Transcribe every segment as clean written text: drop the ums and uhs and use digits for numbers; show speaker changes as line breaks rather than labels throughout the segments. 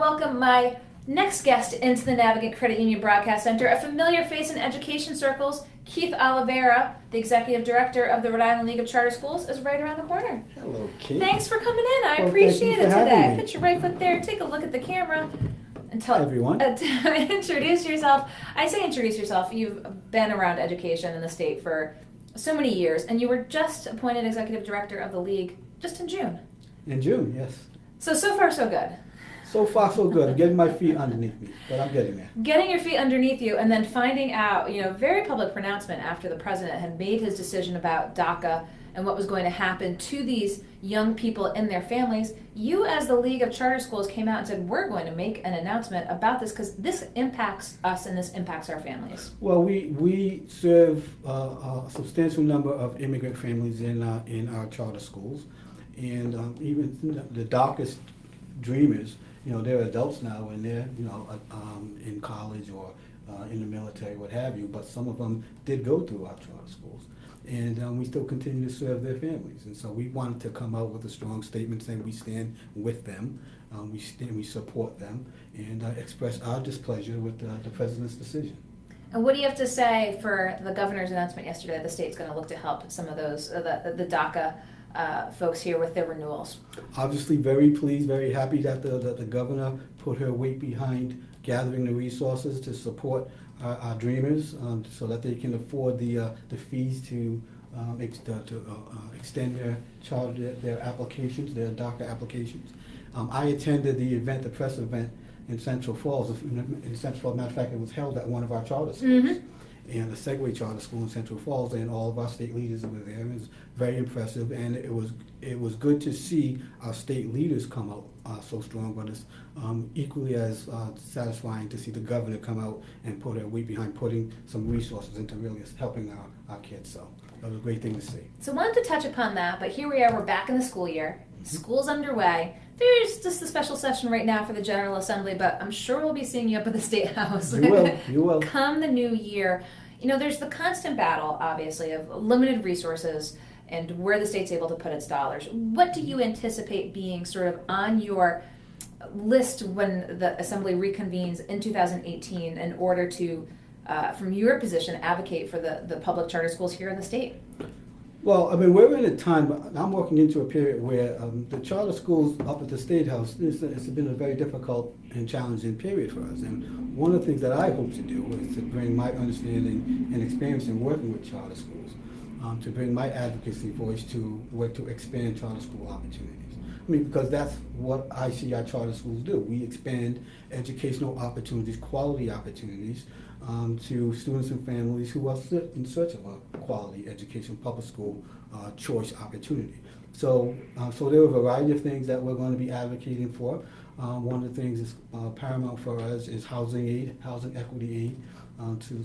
welcome my next guest into the Navigant Credit Union Broadcast Center, a familiar face in education circles. Keith Oliveira, the Executive Director of the Rhode Island League of Charter Schools, is right around the corner.
Hello, Keith.
Thanks for coming in. I appreciate it today. Put your right foot there, take a look at the camera, and tell
everyone.
Introduce yourself. I say introduce yourself. You've been around education in the state for so many years, and you were just appointed Executive Director of the League just in June.
In June, yes.
So far, so good.
So far, so good. I'm getting my feet underneath me, but I'm getting there.
Getting your feet underneath you and then finding out, very public pronouncement after the president had made his decision about DACA and what was going to happen to these young people and their families. You, as the League of Charter Schools, came out and said, we're going to make an announcement about this because this impacts us and this impacts our families.
Well, we serve a substantial number of immigrant families in our charter schools. And even the darkest dreamers, they're adults now and they're, in college or in the military, what have you, but some of them did go through our charter schools. And we still continue to serve their families. And so we wanted to come out with a strong statement saying we stand with them, we support them, and express our displeasure with the president's decision.
And what do you have to say for the governor's announcement yesterday that the state's going to look to help some of those, the DACA folks here with their renewals?
Obviously very pleased, very happy that the governor put her weight behind gathering the resources to support our dreamers so that they can afford the fees to extend their applications, their DACA applications. I attended the event, the press event in Central Falls. Matter of fact, it was held at one of our charter schools. Mm-hmm. And the Segway Charter School in Central Falls, and all of our state leaders were there. It was very impressive, and it was good to see our state leaders come out so strong, but it's equally as satisfying to see the governor come out and put her weight behind putting some resources into really helping our kids. So that was a great thing to see.
So I wanted to touch upon that, but here we are, we're back in the school year. School's underway. There's just a special session right now for the General Assembly, but I'm sure we'll be seeing you up at the State House.
You will.
Come the new year. There's the constant battle, obviously, of limited resources and where the state's able to put its dollars. What do you anticipate being sort of on your list when the Assembly reconvenes in 2018 in order to, from your position, advocate for the public charter schools here in the state?
Well, we're in a time, I'm walking into a period where the charter schools up at the State House, it's been a very difficult and challenging period for us. And one of the things that I hope to do is to bring my understanding and experience in working with charter schools, to bring my advocacy voice to work to expand charter school opportunities. Because that's what I see our charter schools do. We expand educational opportunities, quality opportunities, to students and families who are in search of a quality education, public school choice opportunity. So there are a variety of things that we're going to be advocating for. One of the things is paramount for us is housing aid, housing equity aid,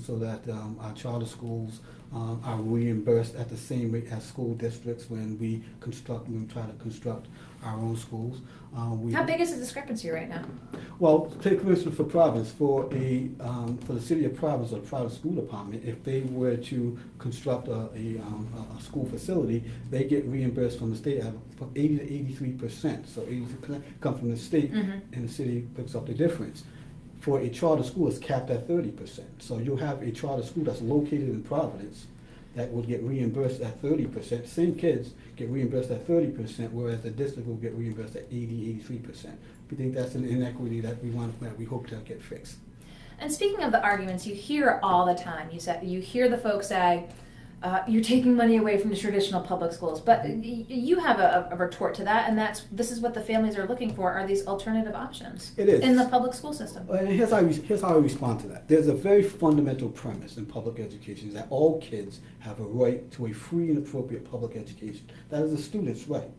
so that our charter schools are reimbursed at the same rate as school districts when we try to construct our own schools.
How big is the discrepancy right now?
Well, take for instance for Providence, for the city of Providence or the Providence School Department, if they were to construct a school facility, they get reimbursed from the state from 80 to 83%. So 80% come from the state, and the city picks up the difference. For a charter school, it's capped at 30%. So you'll have a charter school that's located in Providence that would get reimbursed at 30%. Same kids get reimbursed at 30%, whereas the district will get reimbursed at 80, 83%. We think that's an inequity that we hope to get fixed.
And speaking of the arguments, you hear all the time. You hear the folks say, you're taking money away from the traditional public schools, but you have a retort to that, and this is what the families are looking for, are these alternative options.
It is.
In the public school system.
And here's how I respond to that. There's a very fundamental premise in public education, is that all kids have a right to a free and appropriate public education. That is a student's right.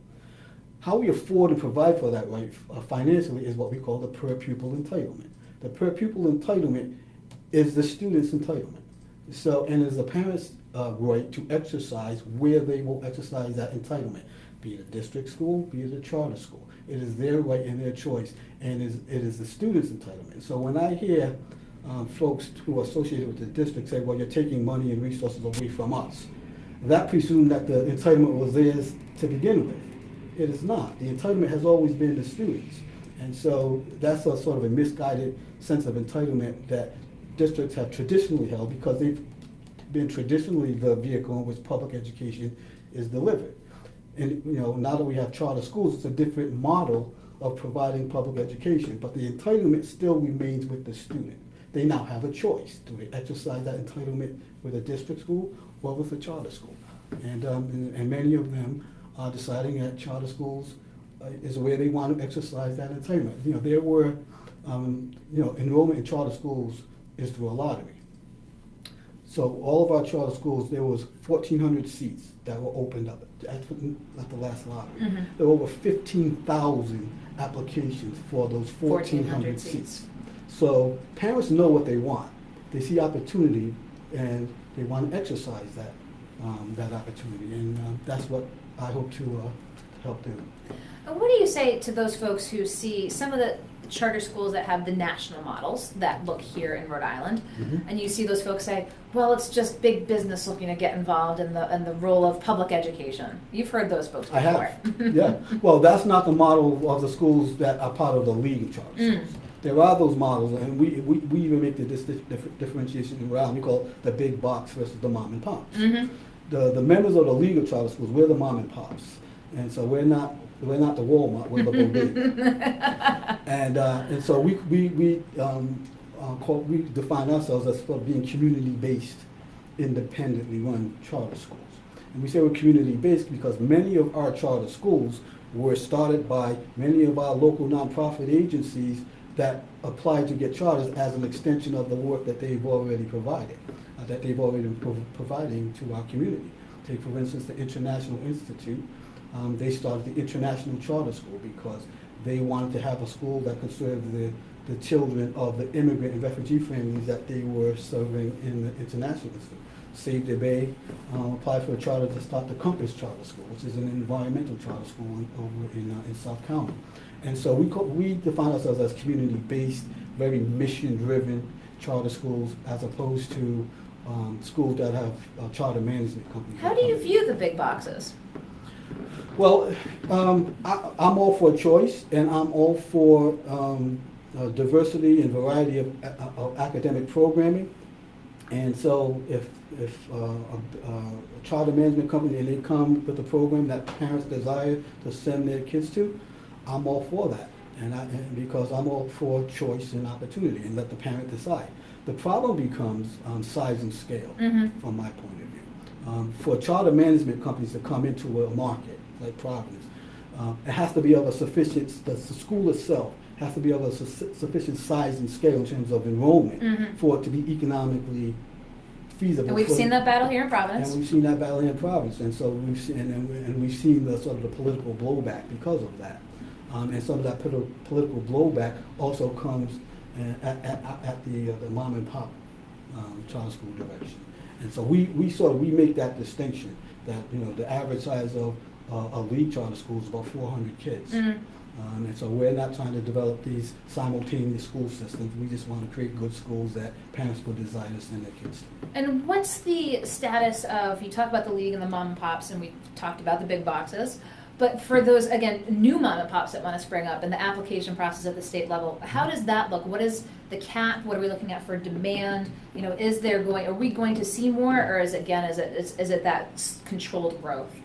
How we afford and provide for that right financially is what we call the per pupil entitlement. The per pupil entitlement is the student's entitlement. So, and it's the parents' right to exercise where they will exercise that entitlement, be it a district school, be it a charter school. It is their right and their choice, and it is the student's entitlement. So when I hear folks who are associated with the district say, well, you're taking money and resources away from us, that presumes that the entitlement was theirs to begin with. It is not. The entitlement has always been the students. And so that's a sort of a misguided sense of entitlement that districts have traditionally held, because they've been traditionally the vehicle in which public education is delivered. And now that we have charter schools, it's a different model of providing public education, but the entitlement still remains with the student. They now have a choice. Do they exercise that entitlement with a district school or with a charter school? And many of them are deciding that charter schools is where they want to exercise that entitlement. There were, enrollment in charter schools is through a lottery. So all of our charter schools, there was 1,400 seats that were opened up at the last lottery. Mm-hmm. There were over 15,000 applications for those 1,400 seats. So parents know what they want. They see opportunity, and they want to exercise that opportunity, and that's what I hope to help them.
And what do you say to those folks who see some of the charter schools that have the national models that look here in Rhode Island, mm-hmm. and you see those folks say, well, it's just big business looking to get involved in the role of public education? You've heard those folks before. I
have, yeah. Well, that's not the model of the schools that are part of the League of Charter Schools. There are those models, and we even make the differentiation in Rhode Island. We call it the big box versus the mom and pops. Mm-hmm. The members of the League of Charter Schools, we're the mom and pops, and so we're not the Walmart, we're the bodega. and so we define ourselves as sort of being community-based, independently run charter schools. And we say we're community-based because many of our charter schools were started by many of our local nonprofit agencies that applied to get charters as an extension of the work that they've already provided, that they've already been providing to our community. Take, for instance, the International Institute. They started the International Charter School because they wanted to have a school that could serve the children of the immigrant and refugee families that they were serving in the International Institute. Save the Bay applied for a charter to start the Compass Charter School, which is an environmental charter school over in South County. And so we define ourselves as community-based, very mission-driven charter schools, as opposed to schools that have charter management companies.
How do you view the big boxes?
Well, I'm all for choice, and I'm all for diversity and variety of academic programming. And so if a charter management company, and they come with a program that parents desire to send their kids to, I'm all for that, and because I'm all for choice and opportunity, and let the parent decide. The problem becomes size and scale, mm-hmm. from my point of view. For charter management companies to come into a market like Providence, it has to be of a sufficient, the school itself has to be of a sufficient size and scale in terms of enrollment, mm-hmm. for it to be economically feasible.
And we've seen that battle here in Providence.
And we've seen that battle here in Providence, and so we've seen, and we've seen the sort of the political blowback because of that. And some of that political blowback also comes at the mom and pop charter school direction. And so we make that distinction that the average size of a league charter school is about 400 kids. Mm-hmm. And so we're not trying to develop these simultaneous school systems. We just want to create good schools that parents would desire to send their kids to.
And what's the status of, you talk about the league and the mom and pops, and we talked about the big boxes, but for those, again, new mom and pops that want to spring up and the application process at the state level, how does that look? What is the cap? What are we looking at for demand? Are we going to see more, or is it that controlled growth?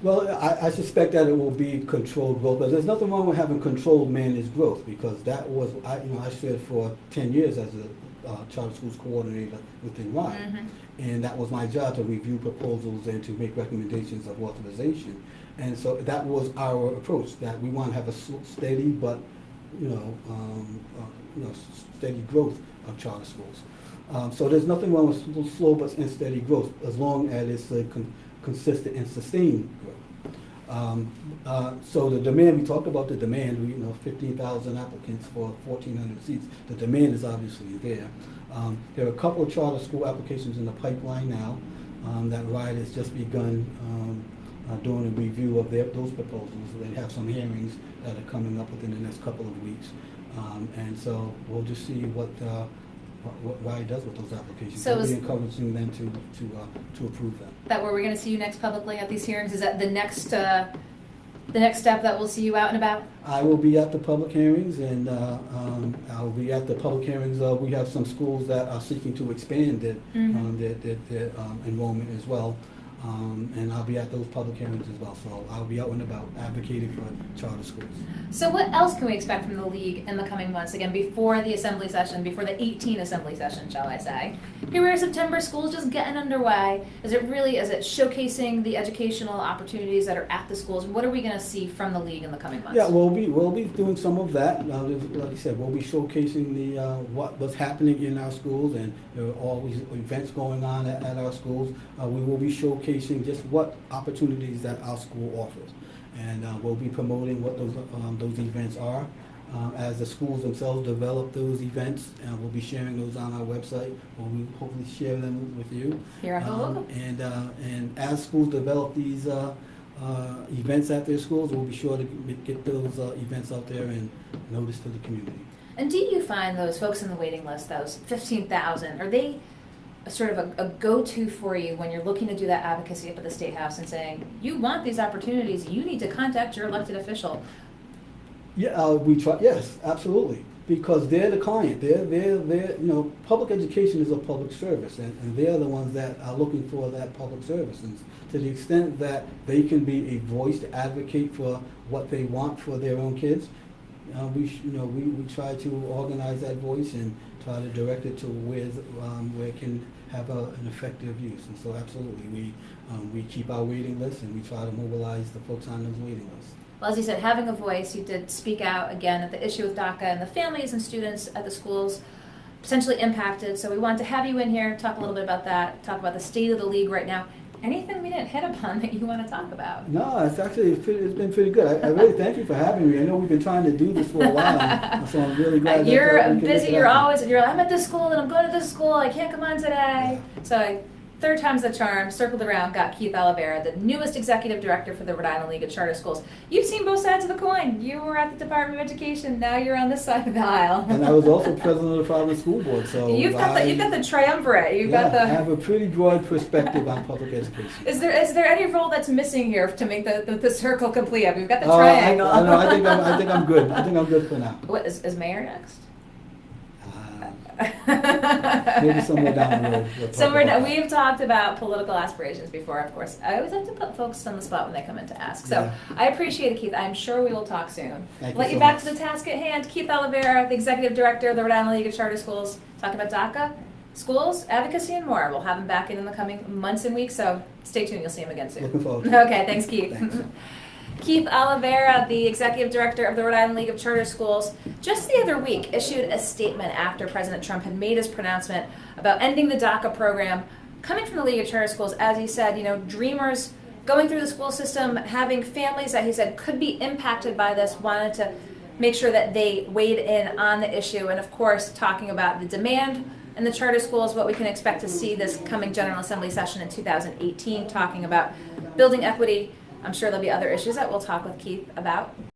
Well, I suspect that it will be controlled growth, but there's nothing wrong with having controlled managed growth, because that was, I served for 10 years as a charter schools coordinator within Rhode, mm-hmm. and that was my job, to review proposals and to make recommendations of authorization. And so that was our approach, that we want to have a steady but steady growth of charter schools. So there's nothing wrong with slow but steady growth, as long as it's consistent and sustained growth. So the demand, we talked about the demand, 15,000 applicants for 1,400 seats. The demand is obviously there. There are a couple of charter school applications in the pipeline now that Rhode has just begun doing a review of those proposals. They have some hearings that are coming up within the next couple of weeks. And so we'll just see what Rhode does with those applications. So we'll be encouraging them to approve them.
That where we're going to see you next publicly at these hearings? Is that the next The next step that we'll see you out and about?
I will be at the public hearings, and I'll be at the public hearings. We have some schools that are seeking to expand their enrollment as well, and I'll be at those public hearings as well. So I'll be out and about advocating for charter schools.
So what else can we expect from the league in the coming months? Again, before the assembly session, before the 18 assembly session, shall I say? Here we are, September, school's just getting underway. Is it showcasing the educational opportunities that are at the schools? What are we going to see from the league in the coming months?
Yeah, we'll be doing some of that. Like I said, we'll be showcasing the what's happening in our schools, and there are always events going on at our schools. We will be showcasing just what opportunities that our school offers, and we'll be promoting what those events are. As the schools themselves develop those events, we'll be sharing those on our website, or we hopefully share them with you.
Here at Rhode.
And as schools develop these events at their schools, we'll be sure to get those events out there and notice to the community.
And do you find those folks in the waiting list, those 15,000, are they sort of a go-to for you when you're looking to do that advocacy up at the State House and saying, you want these opportunities, you need to contact your elected official?
Yeah, we try. Yes, absolutely, because they're the client. They're public education is a public service, and they're the ones that are looking for that public service. And to the extent that they can be a voice to advocate for what they want for their own kids, we try to organize that voice and try to direct it to where it can have an effective use. And so, absolutely, we keep our waiting list, and we try to mobilize the folks on those waiting lists.
Well, as you said, having a voice, you did speak out again at the issue with DACA and the families and students at the schools potentially impacted. So we wanted to have you in here, talk a little bit about that, talk about the state of the league right now. Anything we didn't hit upon that you want to talk about?
No, it's been pretty good. I really thank you for having me. I know we've been trying to do this for a while, so I'm really glad.
You're busy. You're I'm at this school and I'm going to this school. I can't come on today. So third time's the charm, circled around, got Keith Oliveira, the newest executive director for the Rhode Island League of Charter Schools. You've seen both sides of the coin. You were at the Department of Education, now you're on this side of the aisle.
And I was also president of the Providence School Board, so
you've got the triumvirate. I
have a pretty broad perspective on public education.
Is there any role that's missing here to make the circle complete? We've got the triangle.
I think I'm good. I think I'm good for now.
What is mayor next?
Maybe somewhere down the road.
We've talked about political aspirations before, of course. I always have to put folks on the spot when they come in to ask. So I appreciate it, Keith. I'm sure we will talk soon. Let you back to the task at hand. Keith Oliveira, the Executive Director of the Rhode Island League of Charter Schools, talking about DACA, schools, advocacy, and more. We'll have him back in the coming months and weeks, so stay tuned. You'll see him again soon.
Looking forward to it.
Okay, thanks, Keith.
Thanks.
Keith Oliveira, the Executive Director of the Rhode Island League of Charter Schools, just the other week issued a statement after President Trump had made his pronouncement about ending the DACA program. Coming from the League of Charter Schools, as he said, dreamers going through the school system, having families that he said could be impacted by this, wanted to make sure that they weighed in on the issue, and of course talking about the demand in the charter schools, what we can expect to see this coming General Assembly session in 2018, talking about building equity. I'm sure there'll be other issues that we'll talk with Keith about.